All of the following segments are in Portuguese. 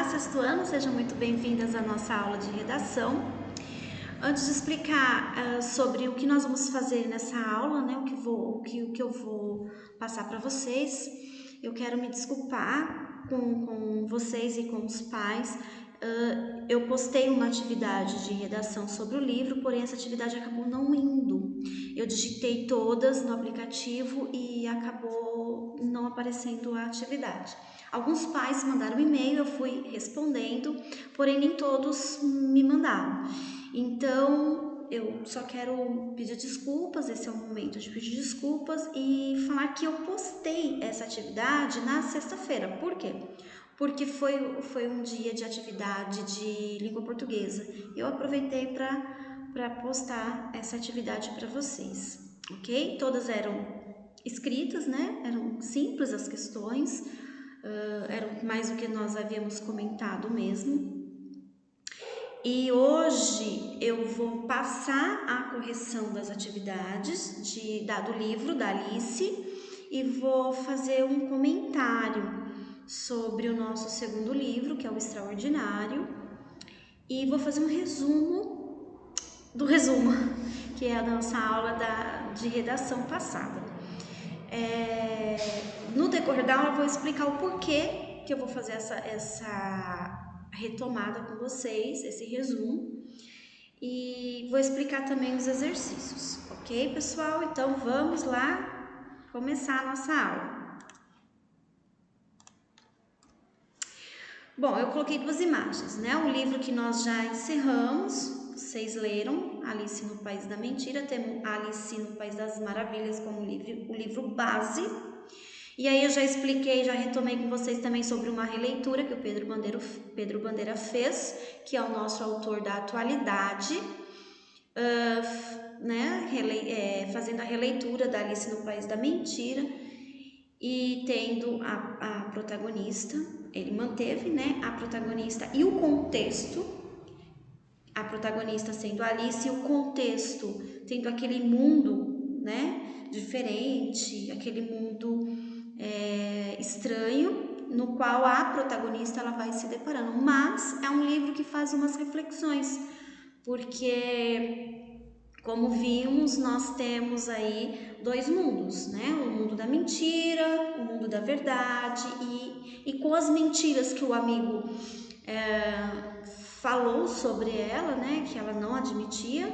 sexto ano, sejam muito bem-vindas à nossa aula de redação. Antes de explicar sobre o que nós vamos fazer nessa aula, né, o que eu vou passar para vocês, eu quero me desculpar com vocês e com os pais. Eu postei uma atividade de redação sobre o livro, porém essa atividade acabou não indo. Eu digitei todas no aplicativo e acabou não aparecendo a atividade. Alguns pais mandaram e-mail, eu fui respondendo, porém nem todos me mandaram. Então, eu só quero pedir desculpas, esse é o momento de pedir desculpas e falar que eu postei essa atividade na sexta-feira. Por quê? Porque foi um dia de atividade de língua portuguesa. Eu aproveitei para postar essa atividade para vocês, ok? Todas eram escritas, né? Eram simples as questões, eram mais do que nós havíamos comentado mesmo. E hoje eu vou passar a correção das atividades do livro da Alice e vou fazer um comentário sobre o nosso segundo livro, que é o Extraordinário, e vou fazer um resumo do resumo, que é a nossa aula de redação passada. No decorrer da aula eu vou explicar o porquê que eu vou fazer essa retomada com vocês, esse resumo, e vou explicar também os exercícios, ok, pessoal? Então vamos lá começar a nossa aula. Bom, eu coloquei duas imagens, né? O livro que nós já encerramos, vocês leram, Alice no País da Mentira, temos Alice no País das Maravilhas como o livro base. E aí eu já expliquei, já retomei com vocês também sobre uma releitura que o Pedro Bandeira fez, que é o nosso autor da atualidade, fazendo a releitura da Alice no País da Mentira e tendo a protagonista, ele manteve, né, a protagonista e o contexto, a protagonista sendo Alice e o contexto tendo aquele mundo, né, diferente, aquele mundo estranho, no qual a protagonista ela vai se deparando, mas é um livro que faz umas reflexões, porque como vimos, nós temos aí dois mundos, né? O mundo da mentira, o mundo da verdade, e com as mentiras que o amigo falou sobre ela, né? Que ela não admitia,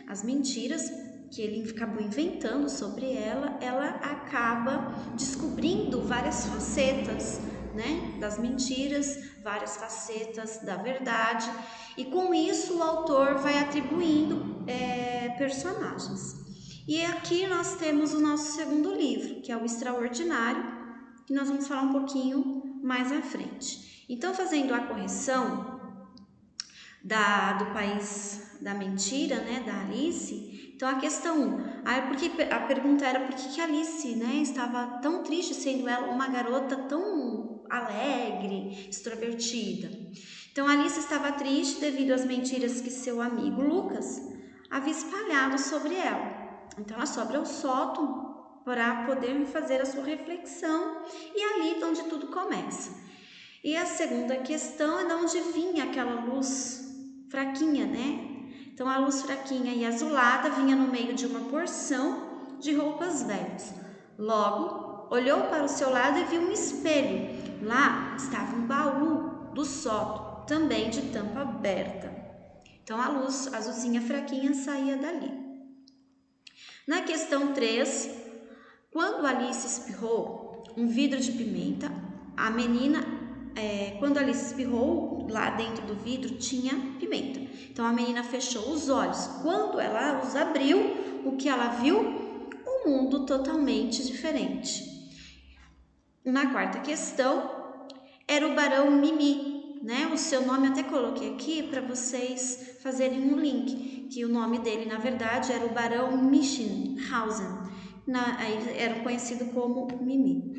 as mentiras que ele acabou inventando sobre ela, ela acaba descobrindo várias facetas, né, das mentiras, várias facetas da verdade, e com isso o autor vai atribuindo personagens. E aqui nós temos o nosso segundo livro, que é o Extraordinário, que nós vamos falar um pouquinho mais à frente. Então, fazendo a correção do País da Mentira, né, da Alice. Então a questão 1, a pergunta era por que Alice, né, estava tão triste, sendo ela uma garota tão alegre, extrovertida. Então Alice estava triste devido às mentiras que seu amigo Lucas havia espalhado sobre ela. Então ela sobe ao sótão para poder fazer a sua reflexão e é ali de onde tudo começa. E a segunda questão é de onde vinha aquela luz fraquinha, né? Então a luz fraquinha e azulada vinha no meio de uma porção de roupas velhas. Logo, olhou para o seu lado e viu um espelho. Lá estava um baú do sótão, também de tampa aberta. Então a luz azulzinha fraquinha saía dali. Na questão 3, quando Alice espirrou um vidro de pimenta, a menina quando Alice espirrou, lá dentro do vidro tinha pimenta. Então a menina fechou os olhos. Quando ela os abriu, o que ela viu? Um mundo totalmente diferente. Na quarta questão, era o Barão Mimi, né? O seu nome até coloquei aqui para vocês fazerem um link, que o nome dele, na verdade, era o Barão Michenhausen. Era conhecido como Mimi.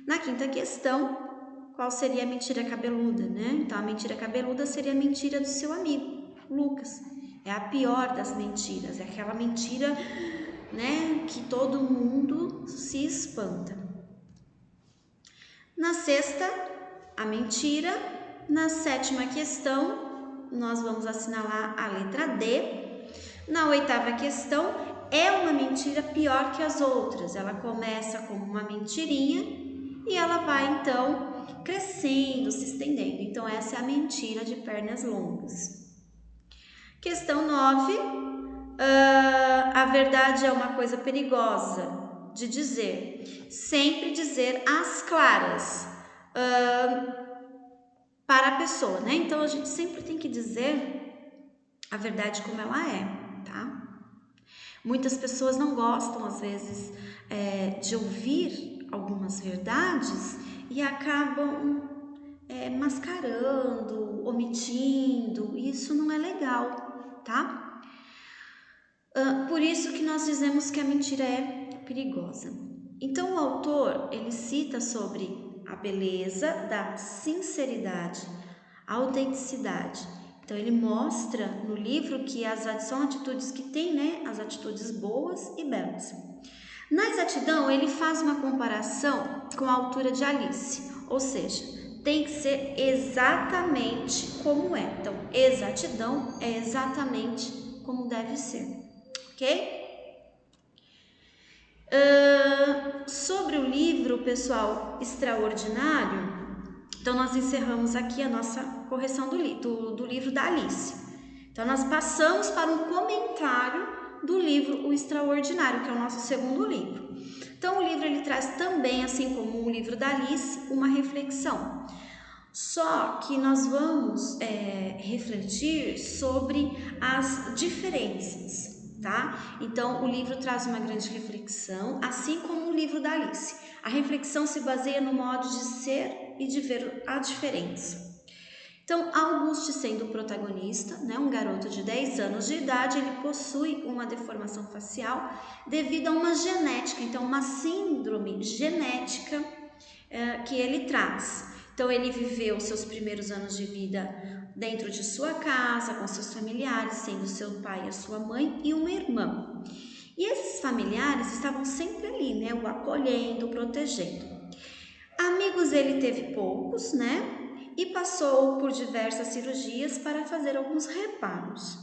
Na quinta questão, qual seria a mentira cabeluda, né? Então, a mentira cabeluda seria a mentira do seu amigo, Lucas. É a pior das mentiras, é aquela mentira, né, que todo mundo se espanta. Na sexta, a mentira Na 7ª questão, nós vamos assinalar a letra D. Na 8ª questão, é uma mentira pior que as outras. Ela começa como uma mentirinha e ela vai então crescendo, se estendendo. Então, essa é a mentira de pernas longas. Questão 9. A verdade é uma coisa perigosa de dizer. Sempre dizer às claras para a pessoa, né? Então, a gente sempre tem que dizer a verdade como ela é, tá? Muitas pessoas não gostam, às vezes, de ouvir algumas verdades e acabam mascarando, omitindo. Isso não é legal, tá? Por isso que nós dizemos que a mentira é perigosa. Então, o autor, ele cita sobre a beleza da sinceridade, a autenticidade. Então, ele mostra no livro que são atitudes que tem, né? As atitudes boas e belas. Na exatidão, ele faz uma comparação com a altura de Alice, ou seja, tem que ser exatamente como é. Então, exatidão é exatamente como deve ser, ok? Sobre o livro, pessoal, Extraordinário, então nós encerramos aqui a nossa correção do livro da Alice. Então, nós passamos para um comentário do livro O Extraordinário, que é o nosso segundo livro. Então, o livro ele traz também, assim como o livro da Alice, uma reflexão. Só que nós vamos refletir sobre as diferenças, tá? Então, o livro traz uma grande reflexão, assim como o livro da Alice. A reflexão se baseia no modo de ser e de ver a diferença. Então, Auguste sendo o protagonista, né, um garoto de 10 anos de idade, ele possui uma deformação facial devido a uma genética, então uma síndrome genética que ele traz. Então, ele viveu seus primeiros anos de vida dentro de sua casa, com seus familiares, sendo seu pai, a sua mãe e uma irmã. E esses familiares estavam sempre ali, né, o acolhendo, o protegendo. Amigos ele teve poucos, né? E passou por diversas cirurgias para fazer alguns reparos.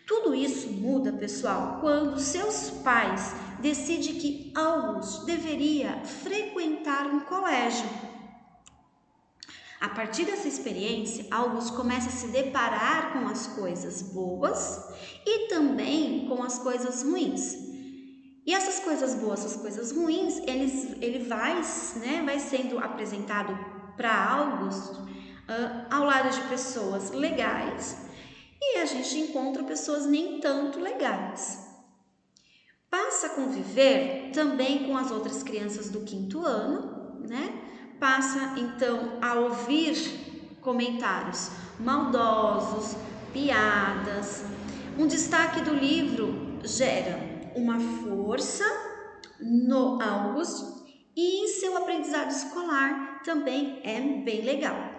Tudo isso muda, pessoal, quando seus pais decidem que August deveria frequentar um colégio. A partir dessa experiência, August começa a se deparar com as coisas boas e também com as coisas ruins. E essas coisas boas, essas coisas ruins, ele vai sendo apresentado para August ao lado de pessoas legais e a gente encontra pessoas nem tanto legais. Passa a conviver também com as outras crianças do 5º ano, né? Passa então a ouvir comentários maldosos, piadas. Um destaque do livro gera uma força no August e em seu aprendizado escolar também é bem legal.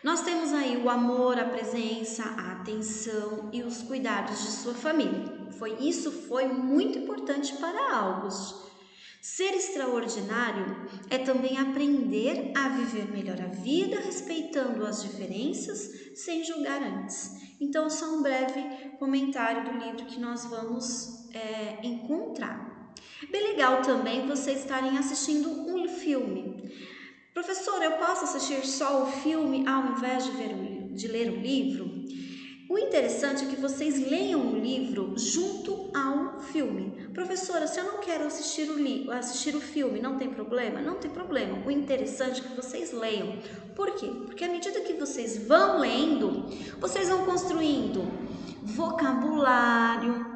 Nós temos aí o amor, a presença, a atenção e os cuidados de sua família. Isso foi muito importante para August. Ser extraordinário é também aprender a viver melhor a vida, respeitando as diferenças, sem julgar antes. Então, só um breve comentário do livro que nós vamos encontrar. Bem legal também vocês estarem assistindo um filme. Professora, eu posso assistir só o filme ao invés de ler o livro? O interessante é que vocês leiam o livro junto ao filme. Professora, se eu não quero assistir o filme, não tem problema? Não tem problema. O interessante é que vocês leiam. Por quê? Porque à medida que vocês vão lendo, vocês vão construindo vocabulário,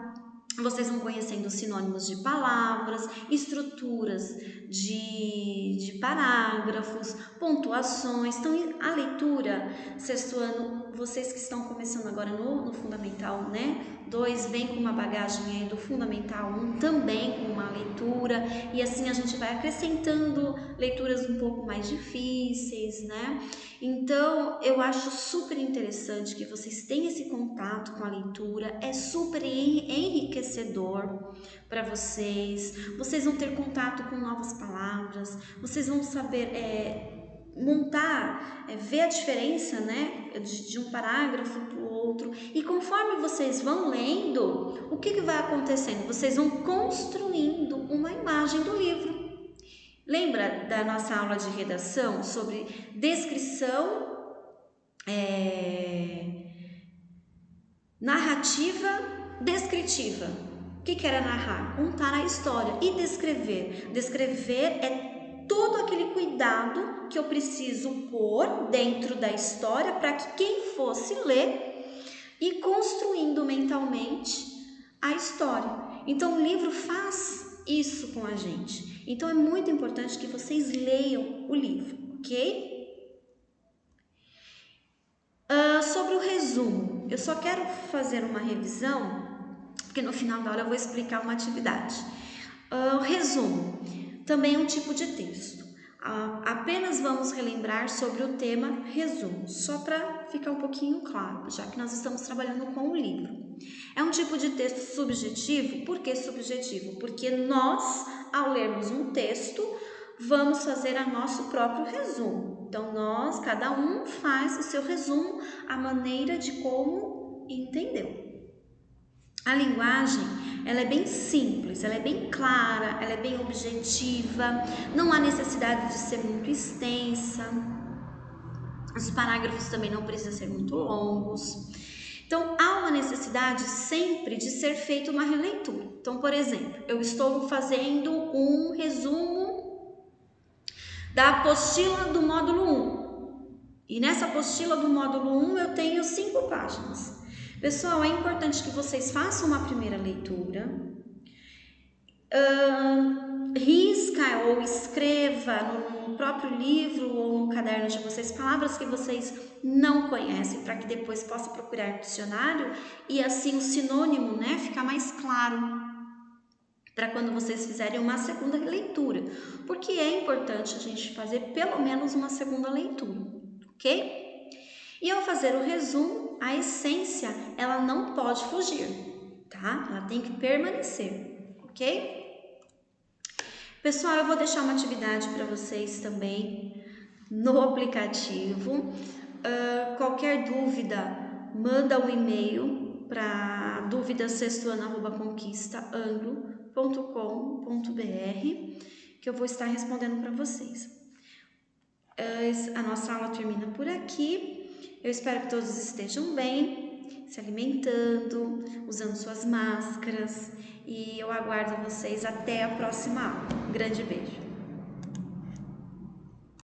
vocês vão conhecendo sinônimos de palavras, estruturas de parágrafos, pontuações. Então, a leitura, 6º ano, vocês que estão começando agora no Fundamental, né? 2, vem com uma bagagem aí do Fundamental 1, também com uma leitura. E assim a gente vai acrescentando leituras um pouco mais difíceis, né? Então, eu acho super interessante que vocês tenham esse contato com a leitura. É super enriquecedor para vocês. Vocês vão ter contato com novas palavras. Vocês vão saber montar, ver a diferença, né, de um parágrafo para o outro. E conforme vocês vão lendo, o que vai acontecendo? Vocês vão construindo uma imagem do livro. Lembra da nossa aula de redação sobre descrição, narrativa, descritiva? O que era narrar? Contar a história. E descrever? Descrever é todo aquele cuidado que eu preciso pôr dentro da história para que quem fosse ler e construindo mentalmente a história. Então o livro faz isso com a gente. Então é muito importante que vocês leiam o livro, ok? Sobre o resumo, eu só quero fazer uma revisão, porque no final da aula eu vou explicar uma atividade. O resumo também é um tipo de texto. Apenas vamos relembrar sobre o tema resumo, só para ficar um pouquinho claro, já que nós estamos trabalhando com o livro. É um tipo de texto subjetivo. Por que subjetivo? Porque nós, ao lermos um texto, vamos fazer a nosso próprio resumo. Então, cada um faz o seu resumo, a maneira de como entendeu. A linguagem, ela é bem simples, ela é bem clara, ela é bem objetiva, não há necessidade de ser muito extensa, os parágrafos também não precisam ser muito longos. Então, há uma necessidade sempre de ser feita uma releitura. Então, por exemplo, eu estou fazendo um resumo da apostila do módulo 1. E nessa apostila do módulo 1 eu tenho 5 páginas. Pessoal, é importante que vocês façam uma primeira leitura, risca ou escreva no próprio livro ou no caderno de vocês palavras que vocês não conhecem, para que depois possa procurar no dicionário e assim o sinônimo, né, ficar mais claro para quando vocês fizerem uma segunda leitura, porque é importante a gente fazer pelo menos uma segunda leitura, ok? E ao fazer o resumo, a essência, ela não pode fugir, tá? Ela tem que permanecer, ok? Pessoal, eu vou deixar uma atividade para vocês também no aplicativo. Qualquer dúvida, manda um e-mail para duvidasextoanaconquistaanglo.com.br que eu vou estar respondendo para vocês. A nossa aula termina por aqui. Eu espero que todos estejam bem, se alimentando, usando suas máscaras, e eu aguardo vocês até a próxima aula. Um grande beijo!